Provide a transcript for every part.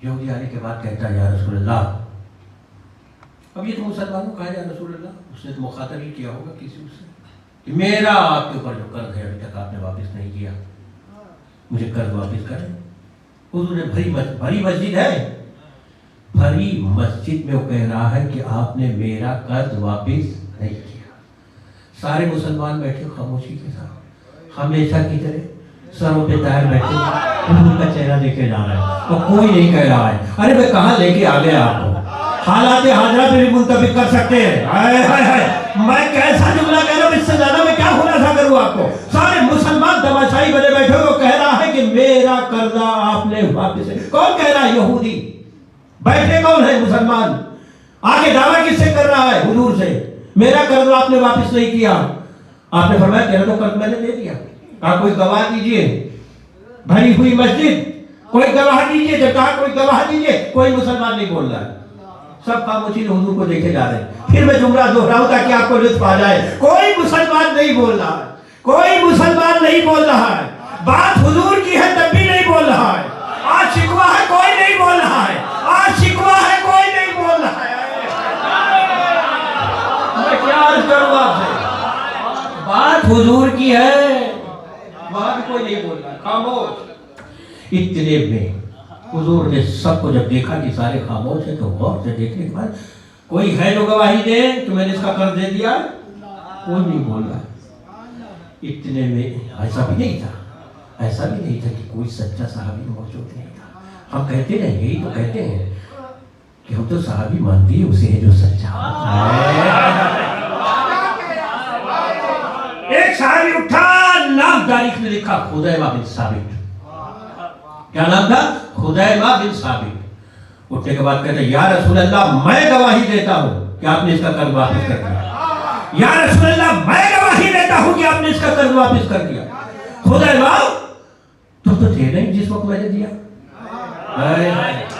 یہودی آنے کے بعد کہتا ہے یا رسول اللہ، اب یہ تو مسلمانوں کا ہے یا رسول اللہ، اس نے تو مخاطب ہی کیا ہوگا کسی سے کہ میرا آپ کے اوپر جو قرض ہے ابھی تک آپ نے واپس نہیں کیا، مجھے قرض واپس کریں۔ حضور نے بھری مسجد ہے، بھری مسجد میں وہ کہہ رہا ہے کہ آپ نے میرا قرض واپس نہیں کیا۔ سارے مسلمان بیٹھے خاموشی کے ساتھ، ہمیشہ کی طرح سروں پہ طائر بیٹھے، حضور کا چہرہ دیکھے جا رہا ہے اور کوئی نہیں کہہ رہا ہے ارے میں کہاں لے کے آ گیا آپ کو، حالات حاضرہ پہ بھی منطبق کر سکتے ہیں۔ میں کیسا جملہ کہہ رہا ہوں، اس سے زیادہ میں کیا خلاصہ کروں آپ کو۔ سارے مسلمان تماشائی بنے بیٹھے، وہ کہہ رہا ہے کہ میرا قرضہ آپ نے واپس، کون کہہ رہا ہے؟ یہودی۔ بیٹھے کون ہے؟ مسلمان۔ آگے دعویٰ کس سے کر رہا ہے؟ حضور سے، میرا قرض آپ نے واپس نہیں کیا۔ آپ نے فرمایا تیرا تو قرض میں نے دے دیا، آپ کوئی گواہ دیجئے۔ بھری ہوئی مسجد، کوئی گواہ دیجئے۔ جب کہا کوئی گواہ دیجئے، کوئی مسلمان نہیں بول رہا ہے، سب خاموشی سے حضور کو دیکھے جا رہے ہیں۔ پھر میں جملہ دہراؤں تاکہ آپ کو لطف آ جائے، کوئی مسلمان نہیں بول رہا ہے، کوئی مسلمان نہیں بول رہا ہے، بات حضور کی ہے تب بھی نہیں بول رہا ہے، آج شکوہ ہے کوئی نہیں بول رہا ہے، آج شکوہ ہے کوئی نہیں بول رہا ہے۔ میں کیا عرض کروں آپ سے، بات حضور کی ہے، بات کوئی نہیں بول رہا، خاموش۔ اتنے میں حضور نے سب کو جب دیکھا کہ سارے خاموش ہیں تو غور سے دیکھنے کے بعد کوئی ہے جو گواہی دے کہ میں نے اس کا قرض دے دیا؟ کوئی نہیں بول رہا۔ اتنے میں ایسا بھی نہیں تھا، ایسا بھی نہیں تھا کہ کوئی سچا صحابی موجود نہیں تھا۔ ہم کہتے ہیں، یہی تو کہتے ہیں کہ ہم تو صحابی مانتے ہیں اسے جو سچا ہے۔ ایک صحابی اٹھا، نام تاریخ میں لکھا خدیمہ بن ثابت۔ کیا نام تھا؟ خدیمہ بن ثابت۔ اٹھنے کے بعد کہتے ہیں یا رسول اللہ میں گواہی دیتا ہوں کہ آپ نے اس کا قرض واپس کر دیا۔ یا رسول اللہ میں گواہی دیتا ہوں کہ آپ نے اس کا قرض واپس کر دیا۔ خدیمہ تم تو تھے نہیں جس وقت میں نے دیا،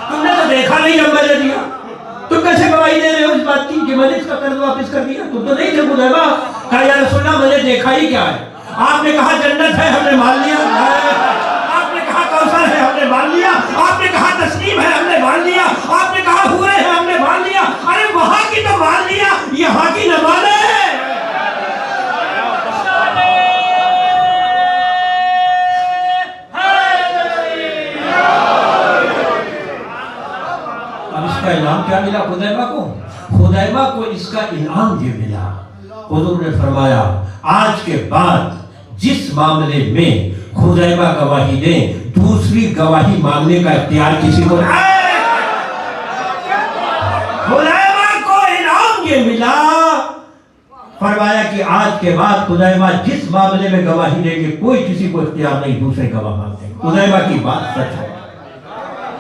تم نے تو دیکھا نہیں جب میں نے دیا، تم کیسے گواہی دے رہے ہو اس بات کی کہ میں نے اس کا قرض واپس کر دیا؟ تم تو نہیں تھے خدیمہ۔ کہا یا رسول اللہ میں نے دیکھا ہی کیا ہے، آپ نے کہا جنت ہے ہم نے مان لیا، آپ نے کہا کوثر ہے ہم نے مان لیا، آپ نے کہا تسلیم ہے ہم نے مان لیا، آپ نے کہا حوریں ہیں ہم نے مان لیا۔ ارے وہاں کی تو مان لیا، یہاں کی نہ مانے۔ اب اس کا انعام کیا ملا خدیمہ کو؟ خدیمہ کو اس کا انعام یہ ملا، حضور نے فرمایا آج کے بعد جس معاملے میں خدیمہ گواہی دیں دوسری گواہی مانگنے کا اختیار کسی کو نہیں۔ خدیمہ کو انعام یہ ملا، فرمایا کہ آج کے بعد خدیمہ جس معاملے میں گواہی دیں گے کوئی کسی کو اختیار نہیں دوسرے گواہ مانگنے۔ خدیمہ کی بات سچ ہے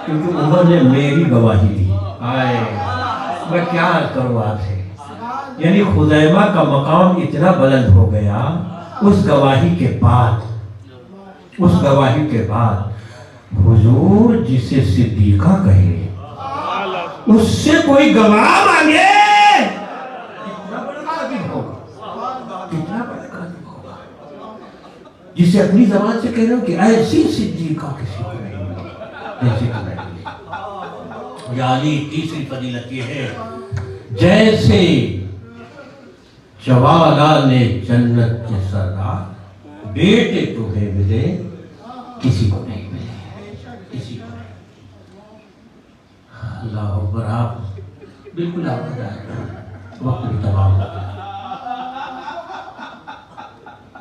کیونکہ انہوں نے میری گواہی دی۔ میں کیا عرض کروں آپ سے، یعنی خدیمہ کا مقام اتنا بلند ہو گیا اس گواہی کے بعد، اس گواہی کے بعد حضور جسے صدیقہ کہے اس سے کوئی گواہ مانگے، کتنا بڑا قادر ہوگا، کتنا بڑا قادر ہوگا، جسے اپنی زبان سے کہہ رہے ہو کہ ایسی صدیقہ کسی کو نہیں ملی، ایسی کو نہیں ملی۔ یا علی تیسری فضیلت یہ ہے، جیسے جوانان جنت کے سردار بیٹے تمہیں ملے کسی کو نہیں ملے، کسی کو نہیں۔ اللہ اکبر۔ آپ بالکل آپ بتائیں، وقت بھی تمام ہو گیا،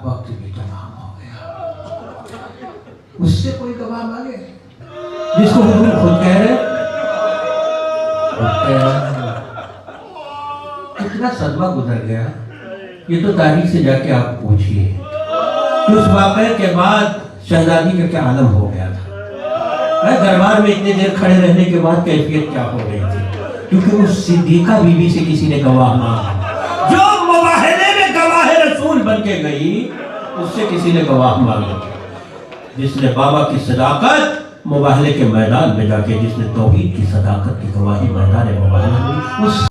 وقت بھی تمام ہو گیا، اس سے کوئی گواہ مانگے جس کو حضور خود کہہ رہے، کتنا صدمہ گزر گیا۔ یہ تو تاریخ سے جا کے آپ پوچھئے کہ اس واقعے کے بعد شہزادی کا کیا عالم ہو گیا تھا، دربار میں اتنے دیر کھڑے رہنے کے بعد کیفیت کیا ہو گئی تھی، کیونکہ اس صدیقہ بی بی سے کسی نے گواہ مانگا، جو مباہلے میں گواہ رسول بن کے گئی اس سے کسی نے گواہ مانگا، جس نے بابا کی صداقت مباہلے کے میدان میں جا کے، جس نے توحید کی صداقت کی گواہی میدان مباہلے میں